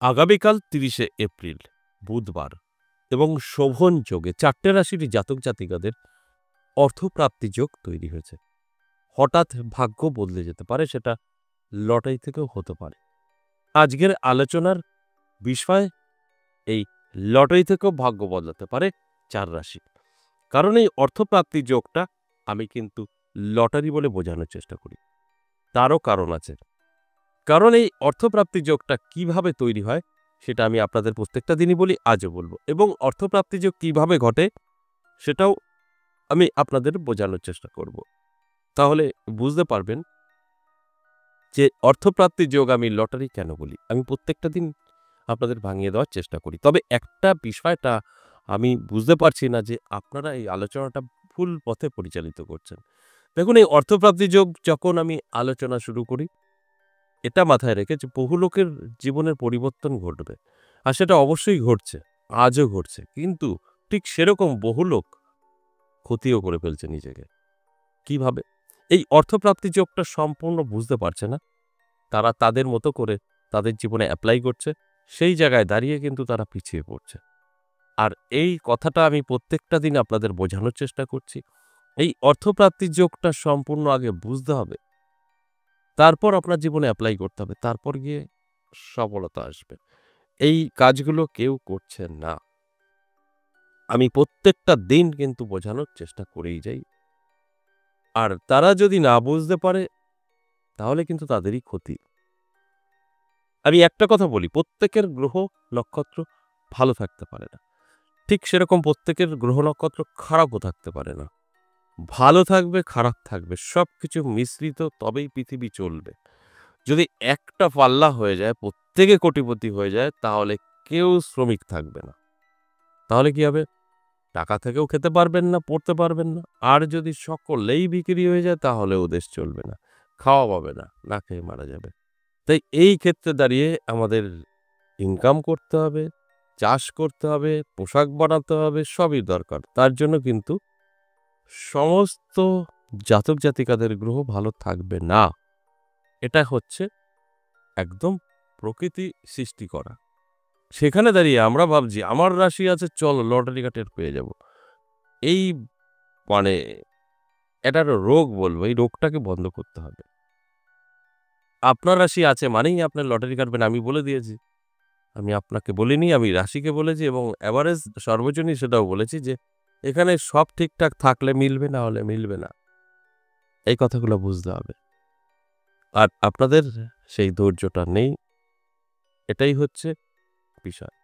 আগামীকাল ৩০শে এপ্রিল বুধবার এবং শোভন যোগে ৪টে রাশির জাতক জাতিকাদের অর্থপ্রাপ্তি যোগ তৈরি হয়েছে। হঠাৎ ভাগ্য বদলে যেতে পারে, সেটা লটারি থেকেও হতে পারে। আজকের আলোচনার বিষয় এই লটারি থেকেও ভাগ্য বদলাতে পারে ৪ রাশি। কারণ এই অর্থপ্রাপ্তি যোগটা আমি কিন্তু লটারি বলে বোঝানোর চেষ্টা করি। তারও কারণ আছে। কারণ এই অর্থপ্রাপ্তি যোগটা কিভাবে তৈরি হয় সেটা আমি আপনাদের প্রত্যেকটা দিনই বলি, আজও বলবো। এবং অর্থপ্রাপ্তি যোগ কিভাবে ঘটে সেটাও আমি আপনাদের বোঝানোর চেষ্টা করব। তাহলে বুঝতে পারবেন যে অর্থপ্রাপ্তি যোগ আমি লটারি কেন বলি। আমি প্রত্যেকটা দিন আপনাদের ভাঙিয়ে দেওয়ার চেষ্টা করি। তবে একটা বিষয়টা আমি বুঝতে পারছি না যে আপনারা এই আলোচনাটা ভুল পথে পরিচালিত করছেন। দেখুন, এই অর্থপ্রাপ্তি যোগ যখন আমি আলোচনা শুরু করি, এটা মাথায় রেখে যে বহু লোকের জীবনের পরিবর্তন ঘটবে, আর সেটা অবশ্যই ঘটছে, আজও ঘটছে। কিন্তু ঠিক সেরকম বহু লোক ক্ষতিও করে ফেলছে নিজেকে। কিভাবে? এই অর্থপ্রাপ্তি যোগটা সম্পূর্ণ বুঝতে পারছে না। তারা তাদের মতো করে তাদের জীবনে অ্যাপ্লাই করছে, সেই জায়গায় দাঁড়িয়ে কিন্তু তারা পিছিয়ে পড়ছে। আর এই কথাটা আমি প্রত্যেকটা দিন আপনাদের বোঝানোর চেষ্টা করছি। এই অর্থপ্রাপ্তির যোগটা সম্পূর্ণ আগে বুঝতে হবে, তারপর আপনার জীবনে অ্যাপ্লাই করতে হবে, তারপর গিয়ে সফলতা আসবে। এই কাজগুলো কেউ করছে না। আমি প্রত্যেকটা দিন কিন্তু বোঝানোর চেষ্টা করেই যাই। আর তারা যদি না বুঝতে পারে তাহলে কিন্তু তাদেরই ক্ষতি। আমি একটা কথা বলি, প্রত্যেকের গ্রহ নক্ষত্র ভালো থাকতে পারে না। ঠিক সেরকম প্রত্যেকের গ্রহ নক্ষত্র খারাপও থাকতে পারে না। ভালো থাকবে, খারাপ থাকবে, সবকিছু মিশ্রিত, তবেই পৃথিবী চলবে। যদি একটা পাল্লা হয়ে যায়, প্রত্যেকে কোটিপতি হয়ে যায়, তাহলে কেউ শ্রমিক থাকবে না। তাহলে কি হবে? টাকা থেকেও খেতে পারবেন না, পড়তে পারবেন না। আর যদি সকলেই বিক্রি হয়ে যায় তাহলেও দেশ চলবে না, খাওয়া পাবে না, না খেয়ে মারা যাবে। তাই এই ক্ষেত্রে দাঁড়িয়ে আমাদের ইনকাম করতে হবে, চাষ করতে হবে, পোশাক বানাতে হবে, সবই দরকার। তার জন্য কিন্তু সমস্ত জাতক জাতিকাদের গ্রহ ভালো থাকবে না। এটা হচ্ছে একদম প্রকৃতি সৃষ্টি করা। সেখানে দাঁড়িয়ে আমরা ভাবছি আমার রাশি আছে, চলো লটারি কাটের পেয়ে যাব। এই মানে এটা একটা রোগ বলবো, এই রোগটাকে বন্ধ করতে হবে। আপনার রাশি আছে মানেই আপনার লটারি কাটবেন, আমি বলে দিয়েছি। আমি আপনাকে বলিনি, আমি রাশিকে বলেছি এবং এভারেজ সর্বজনীন সেটাও বলেছি যে এখানে সব ঠিকঠাক থাকলে মিলবে, না হলে মিলবে না। এই কথাগুলো বুঝতে হবে। আর আপনাদের সেই ধৈর্যটা নেই, এটাই হচ্ছে বিষয়।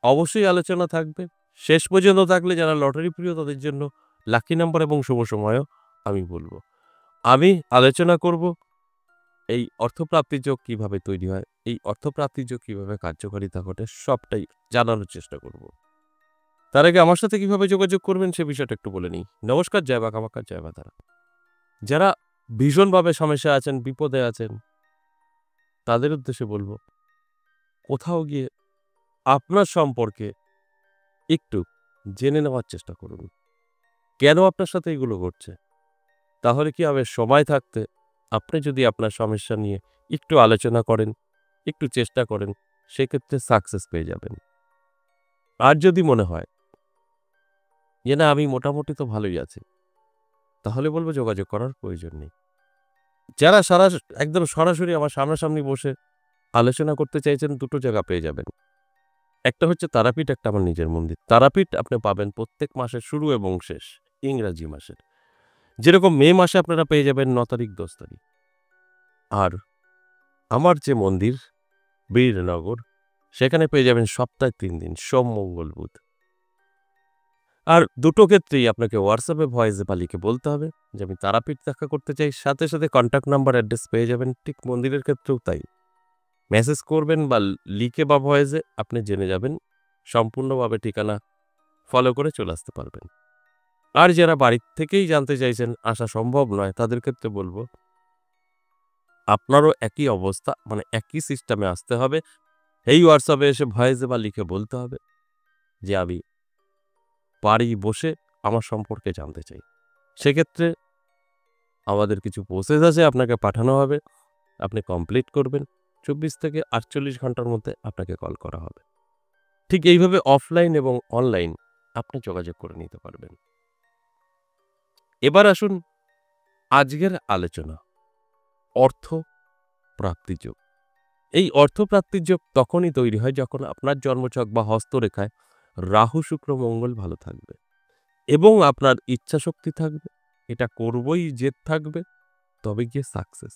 অবশ্যই আলোচনা থাকবে। শেষ পর্যন্ত থাকলে যারা লটারি প্রিয় তাদের জন্য লাকি নাম্বার এবং শুভ সময়ও আমি বলব। আমি আলোচনা করব এই অর্থপ্রাপ্তি যোগ কিভাবে তৈরি হয়, এই অর্থপ্রাপ্তি যোগ কিভাবে কার্যকারিতা ঘটে, সবটাই জানানোর চেষ্টা করব। তার আগে আমার সাথে কিভাবে যোগাযোগ করবেন সে বিষয়টা একটু বলে নিই। নমস্কার, জয় মা কামাখ্যা, জয় মা তারা। যারা ভীষণভাবে সমস্যায় আছেন, বিপদে আছেন, তাদের উদ্দেশ্যে বলব, কোথাও গিয়ে আপনার সম্পর্কে একটু জেনে নেওয়ার চেষ্টা করুন। কেন আপনার সাথে এগুলো ঘটছে? তাহলে কি হবে, সময় থাকতে আপনি যদি আপনার সমস্যা নিয়ে একটু আলোচনা করেন, একটু চেষ্টা করেন, সেক্ষেত্রে সাকসেস পেয়ে যাবেন। আর যদি মনে হয় যে না আমি মোটামুটি তো ভালোই আছি, তাহলে বলব যোগাযোগ করার প্রয়োজন নেই। যারা একদম সরাসরি আমার সামনাসামনি বসে আলোচনা করতে চাইছেন, দুটো জায়গা পেয়ে যাবেন। একটা হচ্ছে তারাপীঠ, একটা আমার নিজের মন্দির। তারাপীঠ আপনি পাবেন প্রত্যেক মাসের শুরু এবং শেষ, ইংরাজি মাসের। যেরকম মে মাসে আপনারা পেয়ে যাবেন ৯ তারিখ, ১০ তারিখ। আর আমার যে মন্দির বীরনগর, সেখানে পেয়ে যাবেন সপ্তাহে ৩ দিন, সোম, মঙ্গল, বুধ। আর দুটো ক্ষেত্রেই আপনাকে হোয়াটসঅ্যাপে ভয়েসে বা লিখে বলতে হবে যে আমি তারাপীঠ দেখা করতে চাই। সাথে সাথে কন্ট্যাক্ট নাম্বার, অ্যাড্রেস পেয়ে যাবেন। ঠিক মন্দিরের ক্ষেত্রেও তাই। মেসেজ করবেন বা লিখে বা ভয়েসে আপনি জেনে যাবেন, সম্পূর্ণভাবে ঠিকানা ফলো করে চলে আসতে পারবেন। আর যারা বাড়ির থেকেই জানতে চাইছেন, আসা সম্ভব নয়, তাদের ক্ষেত্রে বলব আপনারও একই অবস্থা, মানে একই সিস্টেমে আসতে হবে। এই হোয়াটসঅ্যাপে এসে ভয়েসে বা লিখে বলতে হবে যে আমি বাড়ি বসে আমার সম্পর্কে জানতে চাই। সেক্ষেত্রে আমাদের কিছু প্রসেস আছে, আপনাকে পাঠানো হবে, আপনি কমপ্লিট করবেন। 24 থেকে 48 ঘন্টার মধ্যে আপনাকে কল করা হবে। ঠিক এইভাবে অফলাইন এবং অনলাইন আপনি যোগাযোগ করে নিতে পারবেন। এবার আসুন আজকের আলোচনা, অর্থ প্রাপ্তির যোগ। এই অর্থ প্রাপ্তির যোগ তখনই তৈরি হয় যখন আপনার জন্মছক বা হস্তরেখায় রাহু, শুক্র, মঙ্গল ভালো থাকবে এবং আপনার ইচ্ছাশক্তি থাকবে। এটা করবই, জেদ থাকবে, তবে গিয়ে সাকসেস।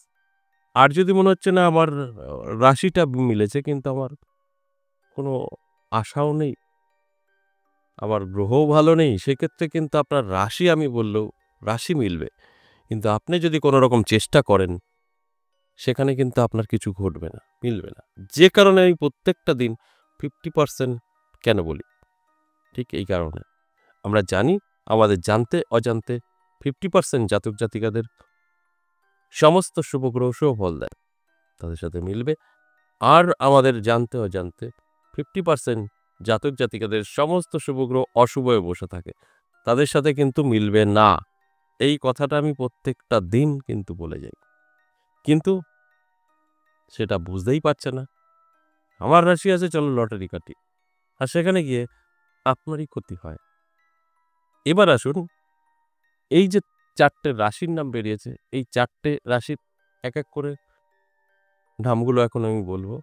আর যদি মনে হচ্ছে না আমার রাশিটা মিলেছে কিন্তু আমার কোনো আশাও নেই, আমার গ্রহও ভালো নেই, সেক্ষেত্রে কিন্তু আপনার রাশি আমি বললেও রাশি মিলবে। কিন্তু আপনি যদি কোনো রকম চেষ্টা করেন, সেখানে কিন্তু আপনার কিছু ঘটবে না, মিলবে না। যে কারণে আমি প্রত্যেকটা দিন 50% কেন বলি? ঠিক এই কারণে। আমরা জানি আমাদের জানতে অজান্তে 50% জাতক জাতিকাদের সমস্ত শুভ গ্রহ শুভ ফল দেয়, তাদের সাথে মিলবে। আর আমাদের জানতে অজান্তে 50% জাতক জাতিকাদের সমস্ত শুভ গ্রহ অশুভ হয়ে বসে থাকে, তাদের সাথে কিন্তু মিলবে না। এই কথাটা আমি প্রত্যেকটা দিন কিন্তু বলে যাই, কিন্তু সেটা বুঝতেই পারছে না। আমার রাশি আছে, চলো লটারি কাটি, আর সেখানে গিয়ে আপনারই ক্ষতি হয়। এবার আসুন, এই যে 4টে রাশির নাম বেরিয়েছে, এই 4টে রাশির এক এক করে নামগুলো এখন আমি বলবো,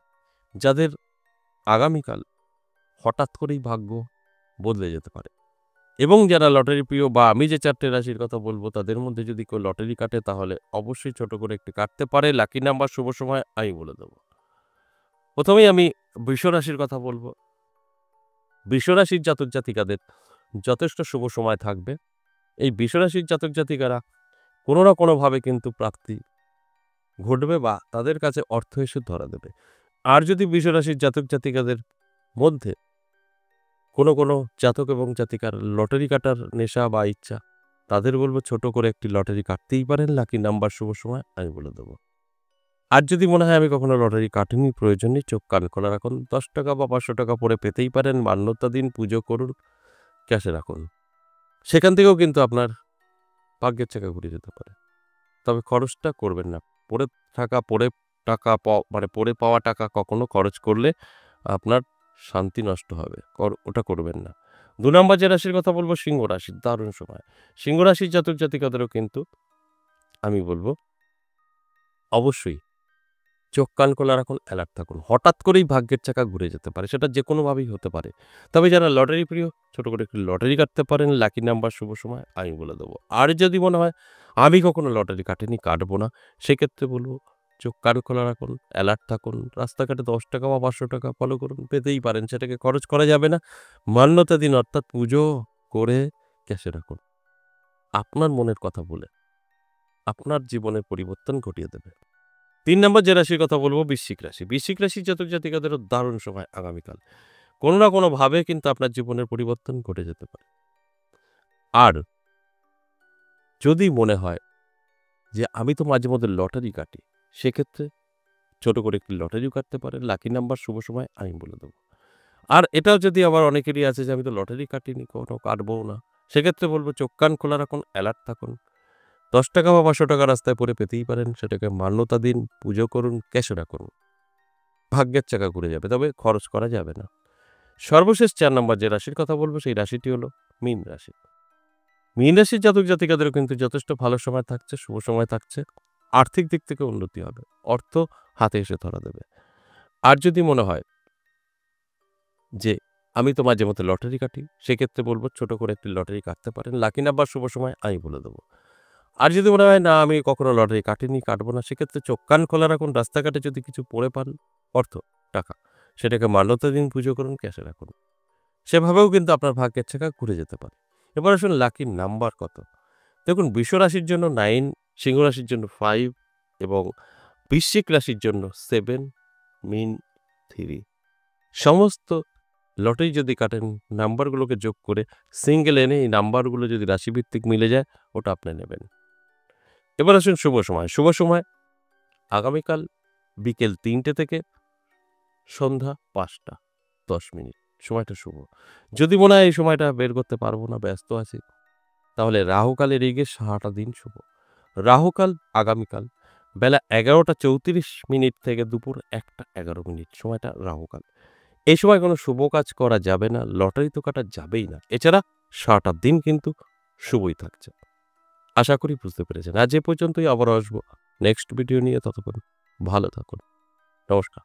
যাদের আগামীকাল হঠাৎ করেই ভাগ্য বদলে যেতে পারে। এবং যারা লটারি প্রিয় বা আমি যে 4টে রাশির কথা বলবো, তাদের মধ্যে যদি কেউ লটারি কাটে তাহলে অবশ্যই ছোট করে একটি কাটতে পারে। লাকি নাম্বার, শুভ সময় আমি বলে দেবো। প্রথমেই আমি বৃষ রাশির কথা বলবো। বৃষ রাশির জাতক জাতিকাদের যথেষ্ট শুভ সময় থাকবে। এই বৃষ রাশির জাতক জাতিকারা কোনো না কোনোভাবে কিন্তু প্রাপ্তি ঘটবে বা তাদের কাছে অর্থ এসে ধরা দেবে। আর যদি বৃষ রাশির জাতক জাতিকাদের মধ্যে কোনো জাতক এবং জাতিকার লটারি কাটার নেশা বা ইচ্ছা, তাদের বলবো ছোট করে একটি লটারি কাটতেই পারেন। লাকি নাম্বার, শুভ সময় আমি বলে দেবো। আর যদি মনে হয় আমি কখনো লটারি কাটিনি, প্রয়োজন নেই, চোখ কান খোলা রাখুন। 10 টাকা বা 500 টাকা পরে পেতেই পারেন, মান্যতা দিন, পুজো করুন, ক্যাশে রাখুন। সেখান থেকেও কিন্তু আপনার ভাগ্যের চাকা ঘুরে যেতে পারে। তবে খরচটা করবেন না। পড়ে থাকা, পড়ে টাকা মানে পড়ে পাওয়া টাকা কখনো খরচ করলে আপনার শান্তি নষ্ট হবে। ওটা করবেন না। 2 নাম্বার যে রাশির কথা বলবো, সিংহ রাশি। দারুণ সময়। সিংহ রাশির জাতক জাতিকাদেরও কিন্তু আমি বলবো অবশ্যই চোখ কান খোলা রাখুন, অ্যালার্ট থাকুন। হঠাৎ করেই ভাগ্যের চাকা ঘুরে যেতে পারে। সেটা যেকোনোভাবেই হতে পারে। তবে যারা লটারি প্রিয়, ছোট করে একটি লটারি কাটতে পারেন। লাকি নাম্বার, শুভ সময় আমি বলে দেবো। আর যদি মনে হয় আমি কখনো লটারি কাটিনি, কাটবো না, সেক্ষেত্রে বলবো চোখ কান খোলা রাখুন, অ্যালার্ট থাকুন। রাস্তাঘাটে 10 টাকা বা 500 টাকা ফলো করুন, পেতেই পারেন। সেটাকে খরচ করা যাবে না। মান্যতা দিন, অর্থাৎ পুজো করে ক্যাশে রাখুন। আপনার মনের কথা বলে আপনার জীবনের পরিবর্তন ঘটিয়ে দেবে। 3 নম্বর যে রাশির কথা বলবো, বৃশ্চিক রাশি। বৃশ্চিক রাশির জাতক জাতিকাদেরও দারুণ সময় আগামীকাল। কোনো না কোনোভাবে কিন্তু আপনার জীবনের পরিবর্তন ঘটে যেতে পারে। আর যদি মনে হয় যে আমি তো মাঝে মধ্যে লটারি কাটি, সেক্ষেত্রে ছোট করে একটি লটারিও কাটতে পারেন। লাকি নাম্বার, শুভ সময় আমি বলে দেবো। আর এটাও যদি আবার অনেকেরই আছে যে আমি তো লটারি কাটিনি, কখনো কাটবও না, সেক্ষেত্রে বলবো চোখ কান খোলা রাখুন, অ্যালার্ট থাকুন। 10 টাকা বা 500 টাকা রাস্তায় পড়ে পেতেই পারেন। সেটাকে মান্যতা দিন, পুজো করুন, ক্যাশে রাখুন। ভাগ্যের চাকা ঘুরে যাবে, তবে খরচ করা যাবে না। সর্বশেষ 4 নম্বর যে রাশির কথা বলবো, সেই রাশিটি হলো মীন রাশি। মীন রাশির জাতক জাতিকাদেরও কিন্তু যথেষ্ট ভালো সময় থাকছে, শুভ সময় থাকছে। আর্থিক দিক থেকে উন্নতি হবে, অর্থ হাতে এসে ধরা দেবে। আর যদি মনে হয় যে আমি তো মাঝে মধ্যে লটারি কাটি, সেক্ষেত্রে বলবো ছোট করে একটি লটারি কাটতে পারেন। লাকি নাম্বার, শুভ সময় আমি বলে দেবো। আর যদি মনে হয় না আমি কখনো লটারি কাটিনি, কাটবো না, সেক্ষেত্রে চোখ কান খোলা রাখুন। রাস্তাঘাটে যদি কিছু পড়ে পান, অর্থ, টাকা, সেটাকে মান্যতা দিন, পুজো করুন, ক্যাশে রাখুন। সেভাবেও কিন্তু আপনার ভাগ্যের চাকা ঘুরে যেতে পারে। এবার আসুন লাকি নাম্বার কত? দেখুন, বৃষ রাশির জন্য 9, সিংহ রাশির জন্য 5 এবং বৃশ্চিক রাশির জন্য 7, মীন 3। সমস্ত লটারি যদি কাটেন, নাম্বারগুলোকে যোগ করে সিঙ্গেল এনে এই নাম্বারগুলো যদি রাশিভিত্তিক মিলে যায়, ওটা আপনি নেবেন। এবার আসুন শুভ সময়। শুভ সময় আগামীকাল বিকেল 3টে থেকে সন্ধ্যা 5টা 10 মিনিট। সময়টা শুভ। যদি মনে হয় এই সময়টা বের করতে পারবো না, ব্যস্ত আছি, তাহলে রাহুকাল এড়িয়ে গিয়ে সারাটা দিন শুভ। রাহুকাল আগামীকাল বেলা 11:34 থেকে দুপুর 1:11 সময়টা রাহুকাল। এই সময় কোনো শুভ কাজ করা যাবে না, লটারি তো কাটা যাবেই না। এছাড়া সারাটা দিন কিন্তু শুভই থাকছে। আশা করি বুঝতে পেরেছেন। আজ এ পর্যন্তই, আবারও আসবো নেক্সট ভিডিও নিয়ে। ততক্ষণ ভালো থাকুন। নমস্কার।